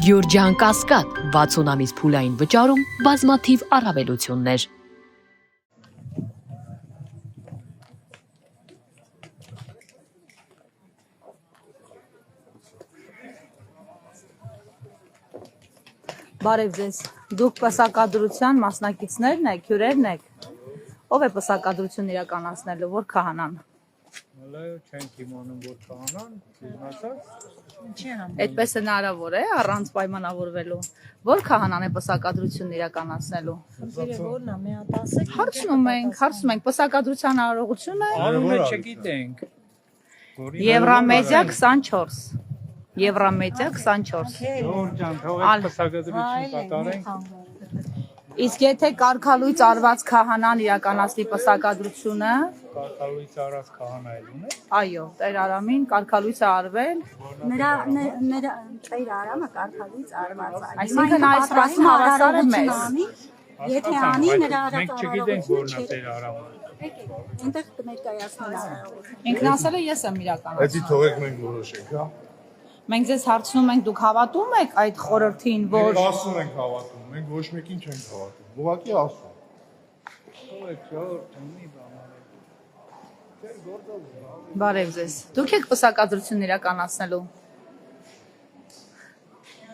Գյուրջան Կասկադ 60 ամիս փուլային վճարում բազմաթիվ առավելություններ։ Բարև ձեզ, դուք պսակադրության մասնակիցներն եք, հյուրերն եք, ով է պսակադրություն իրականացնելու, որ քահանան։ Չենք իմանում, որ քահանան, Այդպես հնարավոր է, առանց պայմանավորվելու, որ քահանան է պսակադրություն իրականացնելու։ Հարցնում ենք, պսակադրության արարողությունը անունը չգիտենք։ Եվրամեդիա 24։ Եվրամեդիա 24։ Ջան, թողեք պսակադրություն կատարենք։ Իսկ եթե կարգալույծ արված քահանան իրականացնի պսակադրությունը, Կարգալույծ արած քահանա էլ ունե։ այո, Տեր Արամին կարգալույծ է արվել։ Նրա Տեր Արամը կարգալույծ արված է։ Այսինքն այս ռասմը հավասար է մեզ։ Եթե անի նրա Մենք չգիտենք որն է Տեր Արամը։ այնտեղ կներկայացնեն արարողություն։ Ինքն ասել է ես եմ իրականացնում։ Այդի թողեք մենք որոշենք, հա։ Մենք ձեզ հարցնում ենք, դուք հավատում եք այդ խորհրդին, որ Մենք ասում ենք հավատում, մենք ոչ մեկին չենք հավատում։ Ուղղակի ասում։ Թողեք ժողովուրդ ունի բանալ։ բարև ձեզ։ Դուք եք պսակադրություն իրականացնելու։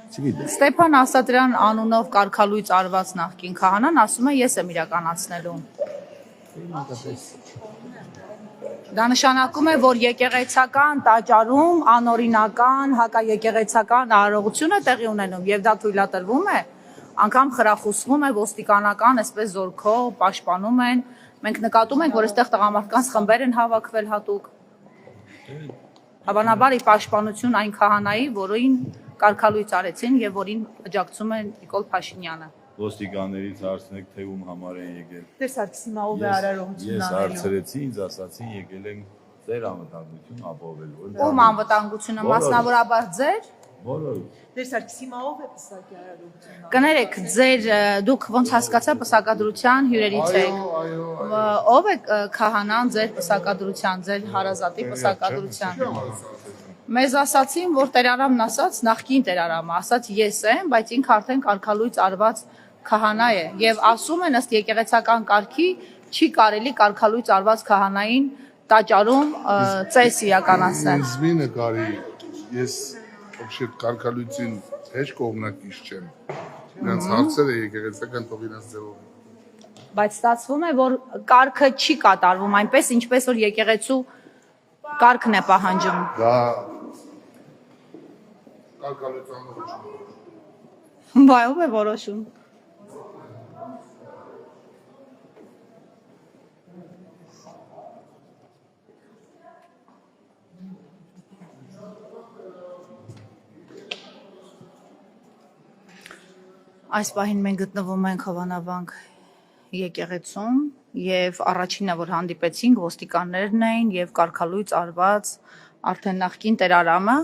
Չգիտեմ։ Ստեփան Ասատրյան անունով կարգալույծ արված նախկին քահանան ասում է ես եմ իրականացնելու։ Դա նշանակում է, որ եկեղեցական տաճարում անօրինական հակաեկեղեցական արարողություն է տեղի ունենում եւ դա թույլատրվում է, անգամ խրախուսվում է ոստիկանական, այսպես զորքով պաշտպանում են։ Մենք նկատում ենք, որ այստեղ տղամարդկանց խմբեր են հավաքվել հատուկ։ Հավանաբար ի պաշտպանություն այն քահանայի, որին կարգալույծ արեցին եւ որին աջակցում է Նիկոլ Փաշինյանը։ Ոստիկաններից հարցնեք, թե ում համար են եկել։ Տեր Սարգսյանը ով է արարողություն Ես անելու։ հարցրեցի, ինձ ասացին եկել են ձեր անվտանգություն ապահովելու։ Ում անվտանգությունը մասնավորաբար ձեր։ Բոլորը։ Դեր Սարգսիմա ով է պսակի արարողություն։ Կներեք, ձեր դուք ոնց հասկացա պսակադրության հյուրերից եք։ Ով է քահանան ձեր պսակադրության, ձեր հարազատի պսակադրության։ Մեզ ասացին, որ Տեր Արամն ասաց, նախկին Տեր Արամը ասաց ես եմ, բայց ինքը արդեն կարգալույծ արված քահանա է եւ ասում են ըստ եկեղեցական կարգի չի կարելի կարգալույծ արված քահանային տաճարում ծես իրականացնել։ Ինձ մի նկարի, ես вообще կարգալույցին հեչ կողմնակից չեմ։ Նրանց հարցերը եկեղեցական թողինած ձևով։ Բայց ստացվում է, որ կարգը չի կատարվում այնպես, ինչպես որ եկեղեցու կարգն է պահանջում։ Դա կարգալույց անողություն։ Բայ ով է որոշում։ Այս պահին մենք գտնվում ենք Հովանավանք եկեղեցում եւ առաջինը որ հանդիպեցինք ոստիկաններն էին եւ կարգալույծ արված արդեն նախկին Տեր Արամը,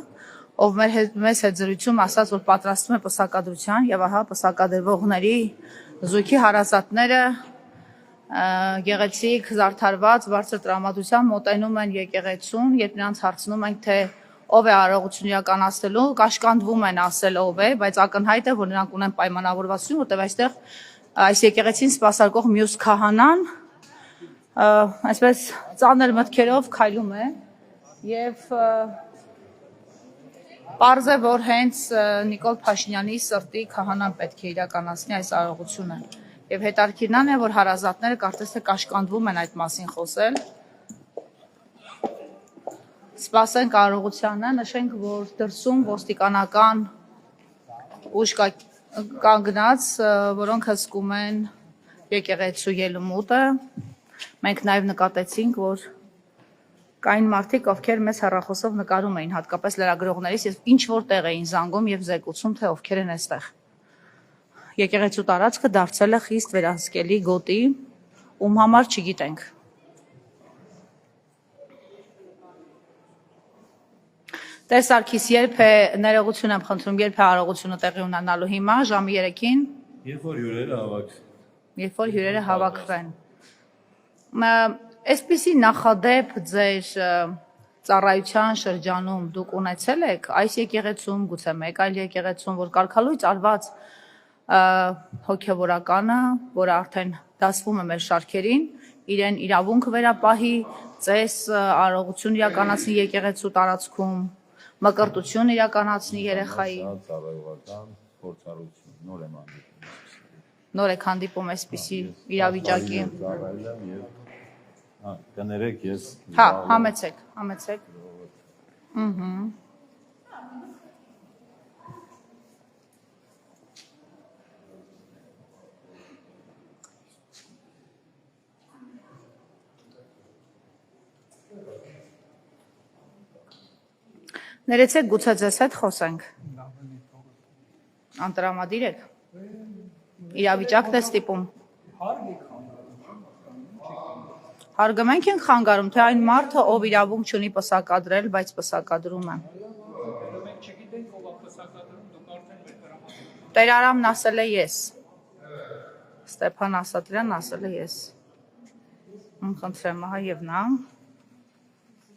ով մեզ հետ զրույցում ասաց, որ պատրաստվում է պսակադրության եւ ահա պսակադրվողների զույգի հարազատները գեղեցիկ զարդարված բարձր տրամադրությամբ մոտենում են եկեղեցուն, երբ նրանց հարցնում ենք, թե ով է արարողություն իրականացնելու, կաշկանդվում են ասել ով է, բայց ակնհայտ է, որ նրանք ունեն պայմանավորվածություն, որտեղ այստեղ այս եկեղեցին սպասարկող մյուս քահանան այսպես ծանր մտքերով քայլում է եւ պարզ է, որ հենց Նիկոլ Փաշինյանի սրտի քահանան պետք է իրականացնի այս արարողությունը եւ հետարքիրն այն է, որ հարազատները կարծես թե կաշկանդվում են այդ մասին խոսել։ Սպասենք արարողությանը, նշենք, որ դրսում ոստիկանական ուժ կանգնած, որոնք հսկում են եկեղեցու ելումուտը։ Մենք նաև նկատեցինք, որ կային մարդիկ, ովքեր մեզ հեռախոսով նկարում էին, հատկապես լրագրողներից, եւ ինչ որ տեղ էին զանգում եւ զեկուցում, թե ովքեր են այստեղ։ Եկեղեցու տարածքը դարձել է խիստ վերահսկելի գոտի, ում համար չգիտենք։ Տեր Սարգիս, երբ է ներողություն եմ խնդրում, երբ է արարողությունը տեղի ունենալու հիմա, ժամի 3-ին։ Երբ որ հյուրերը հավաքվեն։ Երբ որ հյուրերը հավաքվեն։ Այսպիսի նախադեպ ձեր ծառայության շրջանում դուք ունեցել եք այս եկեղեցում, գուցե մեկ այլ եկեղեցում, որ կարգալույց արված հոգևորականը, որը արդեն դասվում է մեր շարքերին, իրեն իրավունք վերապահի, ծես արարողություն իրականացնի եկեղեցու տարածքում, մկրտություն իրականացնի երեխայի։ Ծառայողական փորձառություն նոր եմ հանդիպում։ Նոր եք հանդիպում այսպիսի իրավիճակի։ Ծառայել եմ եւ կներեք ես Հա, համեցեք։ Ներեցեք, գուցե ձեզ հետ խոսենք։ Անտրամադիր եք։ Իրավիճակն է ստիպում։ Հարգանք ենք խանգարում, թե այն մարդը, ով իրավունք չունի պսակադրել, բայց պսակադրում է։ Տեր Արամն ասել է ես։ Ստեփան Ասատրյանն ասել է ես։ Խնդրեմ, ահա եւ նա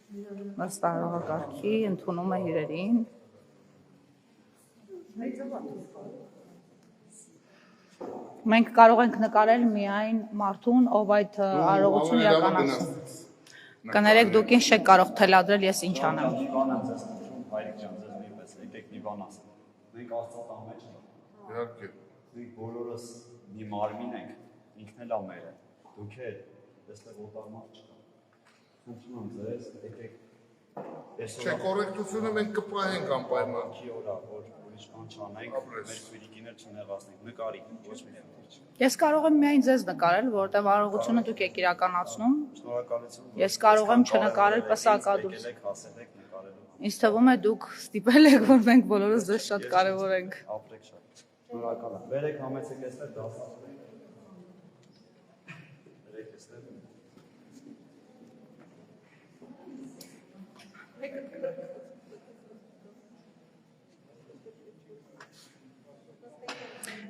նստարողակարգի ընդունում է հյուրերին։ Մենք կարող ենք նկարել միայն մարդուն, ով այդ արարողություն իրականացնում։ Կներեք, դուք ինչ չեք կարող թելադրել, ես ինչ անեմ։ Իհարկե։ Մենք բոլորս մի մարմին ենք, ինքն էլ ամեր է, դուք էլ, այստեղ օտար մարդ չկա։ Խնդրում եմ ձեզ, եկեք Չէ, կոռեկտությունը մենք կպահենք անպայման։ Քի օրա, որ ուրիշ բան չանենք, մեր քույրիկիներ չնեղացնենք, նկարի, ոչ մի խնդիր չկա։ Ես կարող եմ միայն ձեզ նկարել, որովհետև արարողությունը դուք եք իրականացնում։ Շնորհակալություն։ Ես կարող եմ չնկարել պսակադրություն։ Եկեք հասեք նկարելու։ Ինձ թվում է դուք ստիպել եք, որ մենք բոլորս ձեզ շատ կարևոր ենք։ Ապրեք շատ։ Շնորհակալ եմ։ Բերեք համեցեք այստեղ դասացրեք։ Բերեք այստեղ։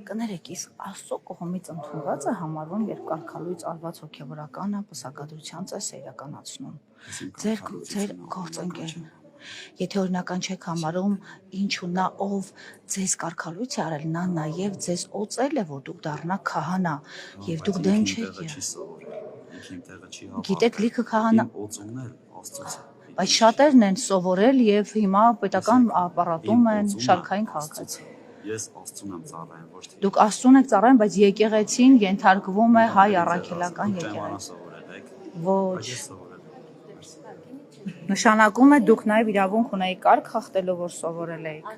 Կներեք, իսկ Աստծո կողմից ընդունված է համարվում, երբ կարգալույց արված հոգևորականը պսակադրության ծես է իրականացնում։ Ձեր գործընկերն։ Եթե օրինական չեք համարում, ինչու նա ով ձեզ կարգալույց է արել, նա նաև ձեզ օծել է, որ դուք դառնաք քահանա, եւ դուք դեմ չեք եղել։ Գիտեք, լիքը քահանա Օծումն էլ Աստծոց է։ Բայց շատերն են սովորել եւ հիմա պետական ապարատում են շարքային քաղաքացի։ Ես Աստծուն եմ ծառայում, ոչ թե Դուք Աստծուն եք ծառայում, բայց եկեղեցին ենթարկվում է հայ առաքելական եկեղեցի։ սովորել եք, Ոչ։ ես սովորել եմ։ Նշանակում է դուք նաեւ իրավունք ունեիք կարգ խախտելու, որ սովորել եք։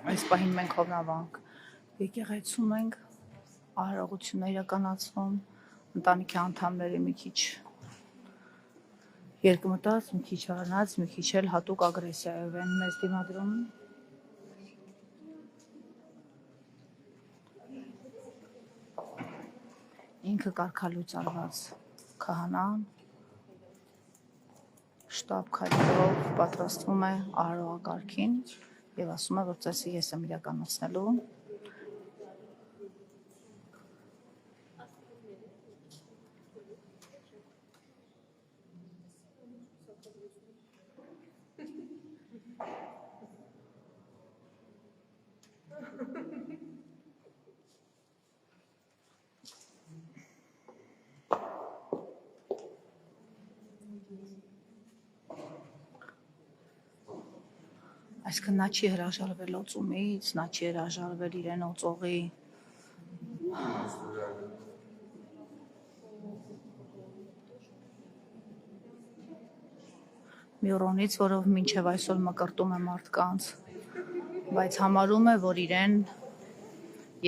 Այս պահին մենք հովնավանք եկեղեցում ենք արարողություններ իրականացվում, ընտանիքի անդամների մի քիչ երկմտած, մի քիչ առանց, մի քիչ էլ հատուկ ագրեսիայով են մեզ դիմադրում։ Ինքը կարգալույց արված քահանան շտապ քայլերով պատրաստվում է արարողակարգին եւ ասում է, որ ծեսը ես եմ իրականացնելու։ Այսինքն նա չի հրաժարվել օծումից, նա չի հրաժարվել իրեն օծողի մյուրոնից, որով մինչև այսօր մկրտում է մարդկանց, բայց համարում է, որ իրեն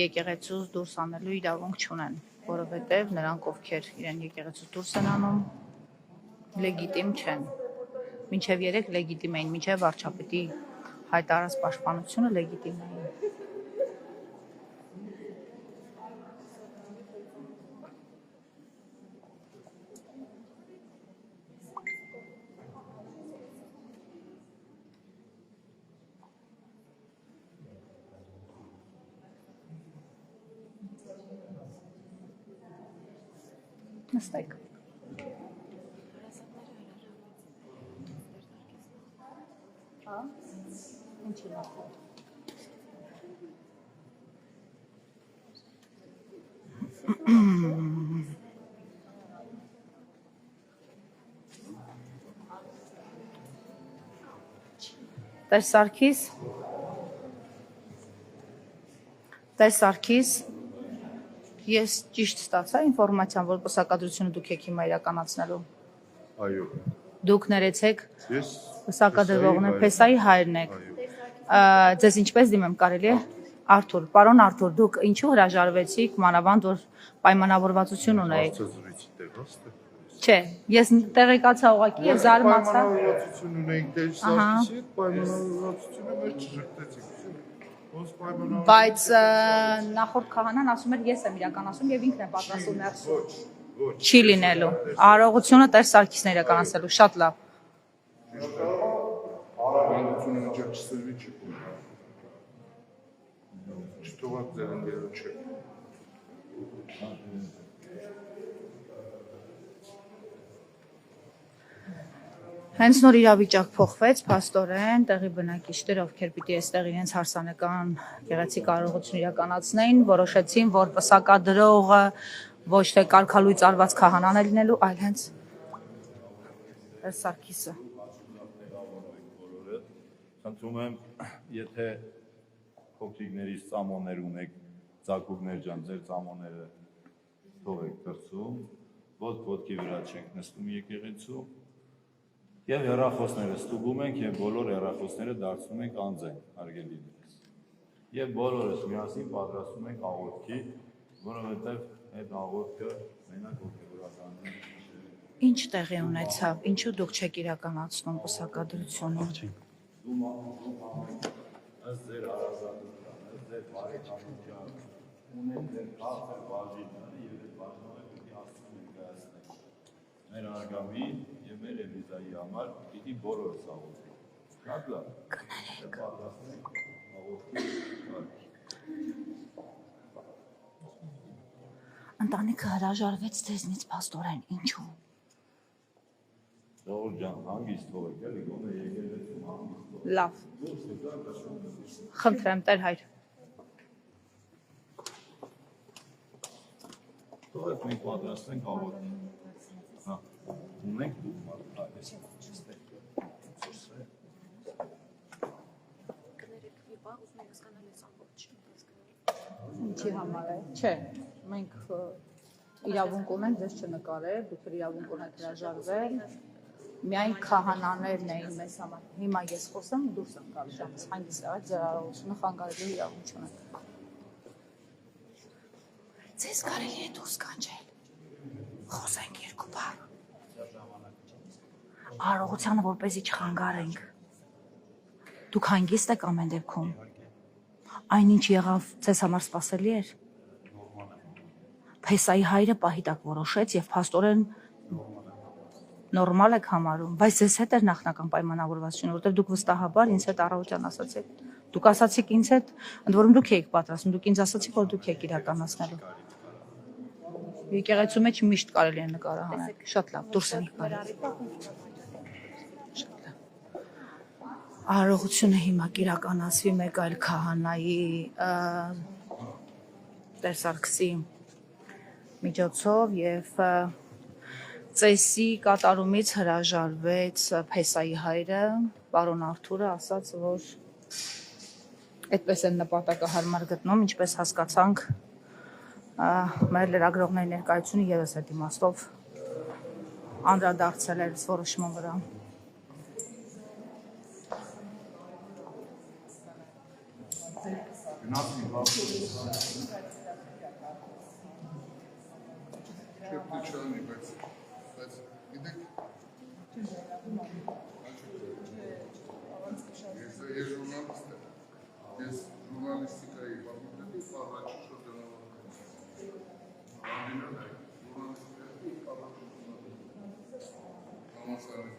եկեղեցուց դուրս անելու իրավունք չունեն, որովհետև նրանք, ովքեր իրեն եկեղեցուց դուրս են անում, լեգիտիմ չեն։ Մինչև 3 լեգիտիմ էին, մինչև վարչապետի հայտարարած պաշտպանությունը լեգիտիմ էին։ Նստեք։ Հա։ Ինչի՞ լավ։ Տեր Սարգիս, ես ճիշտ ստացա ինֆորմացիան, որ պսակադրությունը դուք եք հիմա իրականացնելու։ Այո։ Դուք ներեցեք Ես պսակադրվողն Փեսայի հայրն եք։ Ձեզ ինչպես դիմեմ կարելի է։ Արթուր, պարոն Արթուր, դուք ինչու հրաժարվեցիք, մանավանդ որ պայմանավորվածություն ունեիք։ Հարցազրույցի տեղացте։ Չէ, ես տեղեկացա ուղղակի եւ զարմացա։ Պայմանավորվածություն ունենք դեր Սարգիսի հետ, պայմանավորվածությունը մեր չժխտեցիք։ Ոնց պայմանավոր։ Բայց նախորդ քահանան ասում էր ես եմ իրականացում եւ ինքն է պատրաստում ներսում։ Չի լինելու։ Արարողությունը Տեր Սարգիսն է իրականացնելու, շատ լավ։ Պայմանավորությունը միջա չսրվի չի կում։ Չթողած ձեր ընկերոջ չէ։ Հենց նոր իրավիճակ փոխվեց, փաստորեն տեղի բնակիչներ, ովքեր պիտի այստեղ իրենց հարսանեկան գեղեցիկ արարողություն իրականացնեին, որոշեցին, որ պսակադրողը ոչ թե կարգալույծ արված քահանան է լինելու, այլ հենց Տեր Սարգիսը։ Խնդրում եմ, եթե փոքրիկներից ծամոններ ունեք, ծագուրներ ջան, ձեր ծամոնները թողեք դրսում, ոտքի վրա չեք նստում եկեղեցու։ Եվ հեռախոսները ստուգում ենք եւ բոլոր հեռախոսները դարձնում ենք անձեն, հարգելիներս։ Եվ բոլորս միասին պատրաստում ենք աղոթքի, որովհետեւ այդ աղոթքը մենակ ողջորական է։ Ինչ տեղի ունեցավ, ինչու դուք չեք իրականացնում պսակադրությունը։ Ըստ ձեր հարազատության, ըստ ձեր բարեկամության, ունեն ձեր քաղաքական բաժինները եւ այդ բաժինները պիտի աստծո ներկայացնենք։ Մեր արգամին եւ մեր էլիզայի համար պիտի բոլորս աղոթենք։ Շատ լավ։ Պատրաստենք աղոթքի։ Ընտանիքը հրաժարվեց ձեզնից փաստորեն, ինչու։ Ժողովուրդ ջան, հանգիստ թողեք, էլի գոնե եկեղեցում հանգիստ թողեք։ Լավ։ Խնդրեմ, Տեր հայր։ Թողեք մենք պատրաստենք աղոթքի։ Հա, ունենք դուք այս Ինչի համար է։ Չէ, մենք իրավունք ունենք ձեզ չնկարել, դուք իրավունք ունեք հրաժարվել։ Միայն քահանաներն էին մեզ համար։ Հիմա ես խոսեմ ու դուրս եմ գալու ժամից հանգիստ եղեք, ձեր արարողությունը խանգարելու իրավունք չունեք։ Ձեզ կարելի է դուրս կանչել։ Խոսենք երկու բառ։ Արարողությանը որպեսզի չխանգարենք։ Դուք հանգիստ եք ամեն դեպքում։ Այնինչ եղավ ձեզ համար սպասելի էր։ Փեսայի հայրը պահի տակ որոշեց եւ փաստորեն նորմալ եք համարում, բայց ձեզ հետ էր նախնական պայմանավորվածությունը, որտեղ դուք վստահաբար ինձ հետ առավոտյան ասացիք։ Դուք ասացիք ինձ հետ, ընդ որում դուք եք պատրաստում, դուք ինձ ասացիք, որ դուք եք իրականացնելու։ Եկեղեցու մեջ միշտ կարելի է նկարահանել։ Շատ լավ, դուրս եք գալու։ Շատ լավ։ Արարողությունը հիմա կիրականացվի մեկ այլ քահանայի Տեր Սարգսի միջոցով եւ ծեսի կատարումից հրաժարվեց Փեսայի հայրը, պարոն Արթուրը, ասաց, որ այդպես են նպատակահարմար գտնում, ինչպես հասկացանք, մեր լրագրողների ներկայությունը եւս այդ իմաստով անդրադարձել էր որոշման վրա։ Չեմ բայց գիտեք ես ժուրնալիստ եմ։ Ես ժուրնալիստիկայի ֆակուլտետի առաջին շրջանավարում եմ։ Ժուրնալիստիկայի Համասարի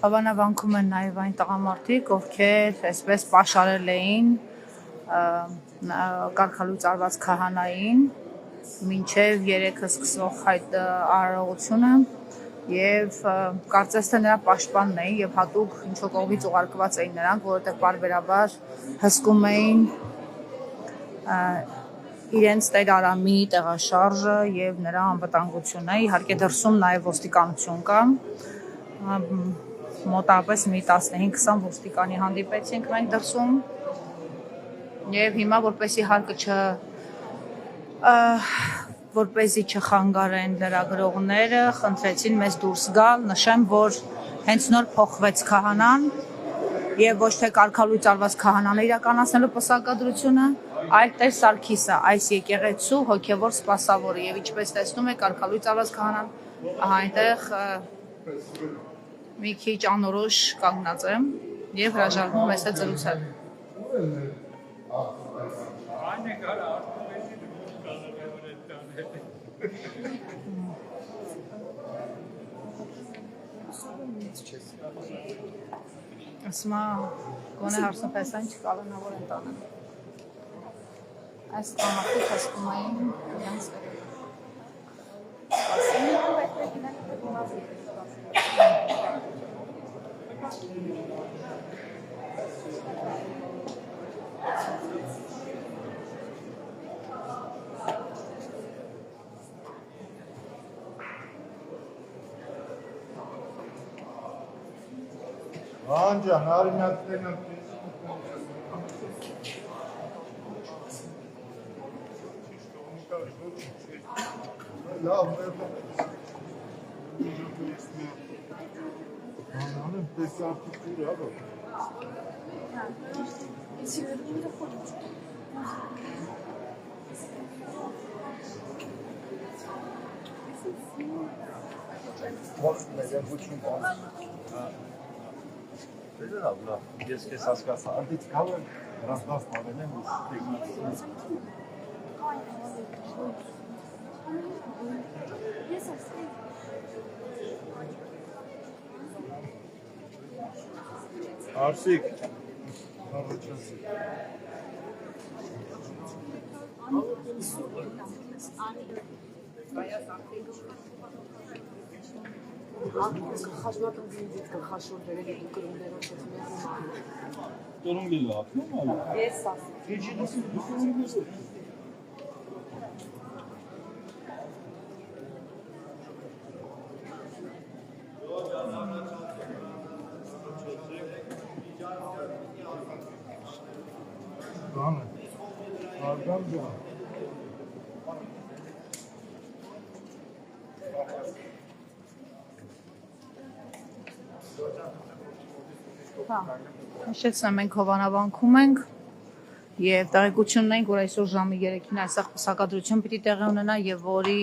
Հավանաբանքում են նաև այն տղամարդիկ, ովքեր այսպես պաշարել էին կարգալույծ արված քահանային մինչև 3-ը սկսող այդ արարողությունը եւ կարծես թե նրա պաշտպանն էին եւ հատուկ ինչ-որ կողմից ուղարկված էին նրանք, որովհետեւ բարբերաբար հսկում էին իրենց Տեր Արամի տեղաշարժը եւ նրա անվտանգությունը, իհարկե դրսում նաեւ ոստիկանություն կա, մոտավորապես մի 15-20 ոստիկանի հանդիպեցինք մենք դրսում եւ հիմա որպեսզի չխանգարեն լրագրողները, խնդրեցին մեզ դուրս գալ, նշեմ, որ հենց նոր փոխվեց քահանան եւ ոչ թե կարգալույծ արված քահանան իրականացնելու պսակադրությունը, այլ Տեր Սարգիսը, այս եկեղեցու հոգևոր սպասավորը եւ ինչպես տեսնում եք կարգալույծ արված քահանան այնտեղ մի քիչ անորոշ կանգնած եմ եւ հրաժարվում եմ այստեղ զրուցել։ Ասма գոնե հարցնպեսան չկալանավոր են տանել։ Այս տամարտիկ հսկում էին իրենց Անջան, արինատներն են լավ անանեմ պես արտիկուր հաբա Վախտ մեզեն հուչին բան Ես քեզ հասկացա, արդից կավ եմ ռասնաս պարել եմ ու տեգնացում։ Արսիկ, առոչասիկ։ Դուրում լիլա ապնում ալու։ Ես ասում։ Բանը, արգամ ջան։ Հիշեցնեմ, մենք Հովանավանքում ենք եւ տեղեկությունն ենք, որ այսօր ժամը 3-ին այստեղ պսակադրություն պիտի տեղի ունենա եւ որի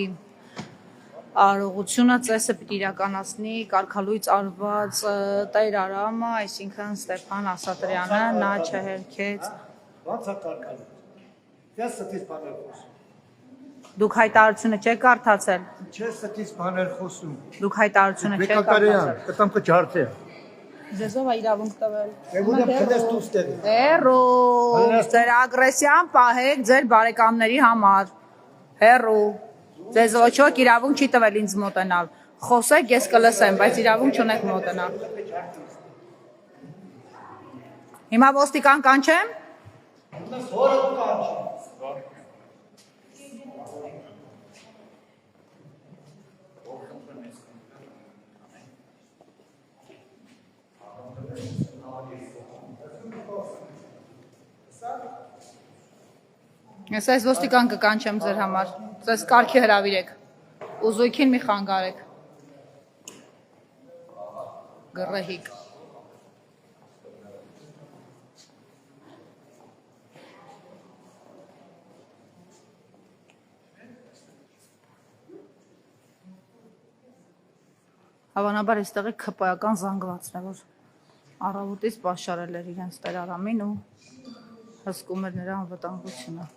արարողությունը ծեսը պիտի իրականացնի կարգալույծ արված Տեր Արամը, այսինքն Ստեփան Ասատրյանը, նա չհերքեց։ Ո՞նց է կարգալույծ։ Ես ստից բաներ խոսում։ Դուք հայտարարությունը չեք կարդացել։ Չես ստից բաներ խոսում։ Դուք հայտարարությունը չեք կարդացել։ Կտամ կջարդե։ Ձեզով է իրավունք տվել։ Ուրեմն քնես դուրս տեղի։ Հերո, ձեր ագրեսիան պահեք ձեր բարեկամների համար։ Հերո, ձեզ ոչ ոք իրավունք չի տվել ինձ մոտենալ։ Խոսեք, ես կլսեմ, բայց իրավունք չունեք մոտենալ։ Հիմա ոստիկան կանչեմ։ Ես այս ոստիկան կկանչեմ ձեր համար, ձեզ կարգի հրավիրեք, ուզույքին մի խանգարեք, գռեհիկ։ Հավանաբար այստեղ է քպայական զանգվածն է, որ առավոտից պաշարել էր իրենց Տեր Արամին ու հսկում էր նրա անվտանգությունը։